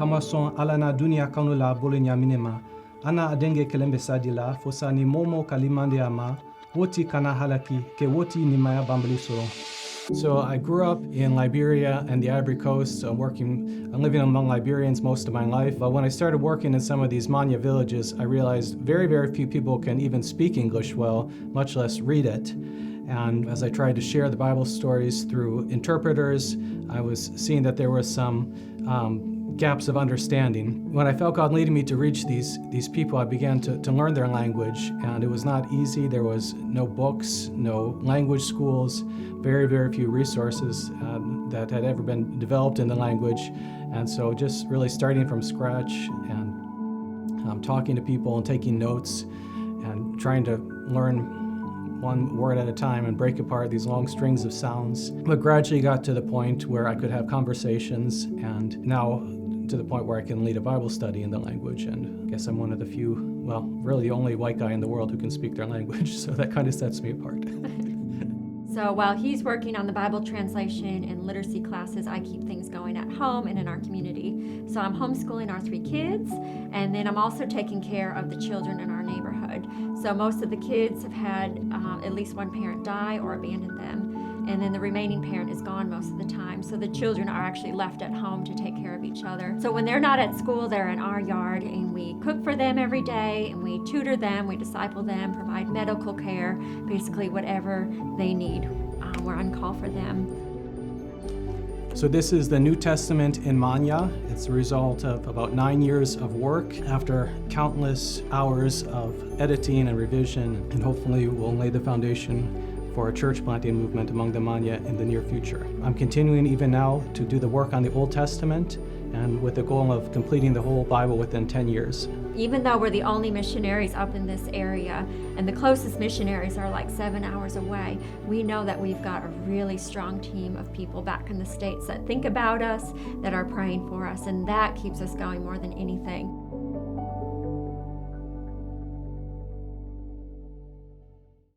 kamason alana dunia kanula bolenya minema. Ana adenge kelembe sadila, fosani momo kalimande ama, woti kana halaki, ke woti ni maya bambaliso. So I grew up in Liberia and the Ivory Coast, I'm living among Liberians most of my life. But when I started working in some of these Manya villages, I realized very, very few people can even speak English well, much less read it. And as I tried to share the Bible stories through interpreters, I was seeing that there were some gaps of understanding. When I felt God leading me to reach these people, I began to learn their language, and it was not easy. There was no books, no language schools, very, very few resources that had ever been developed in the language. And so just really starting from scratch and talking to people and taking notes and trying to learn one word at a time and break apart these long strings of sounds. But gradually got to the point where I could have conversations, and now to the point where I can lead a Bible study in the language. And I guess I'm one of the few, well, really the only white guy in the world who can speak their language, so that kind of sets me apart. So while he's working on the Bible translation and literacy classes, I keep things going at home and in our community. So I'm homeschooling our 3 kids, and then I'm also taking care of the children in our neighborhood. So most of the kids have had at least one parent die or abandon them, and then the remaining parent is gone most of the time. So the children are actually left at home to take care of each other. So when they're not at school, they're in our yard, and we cook for them every day, and we tutor them, we disciple them, provide medical care, basically whatever they need. We're on call for them. So this is the New Testament in Manya. It's a result of about 9 years of work after countless hours of editing and revision, and hopefully we'll lay the foundation for a church planting movement among the Manya in the near future. I'm continuing even now to do the work on the Old Testament, and with the goal of completing the whole Bible within 10 years. Even though we're the only missionaries up in this area, and the closest missionaries are like 7 hours away, we know that we've got a really strong team of people back in the States that think about us, that are praying for us, and that keeps us going more than anything.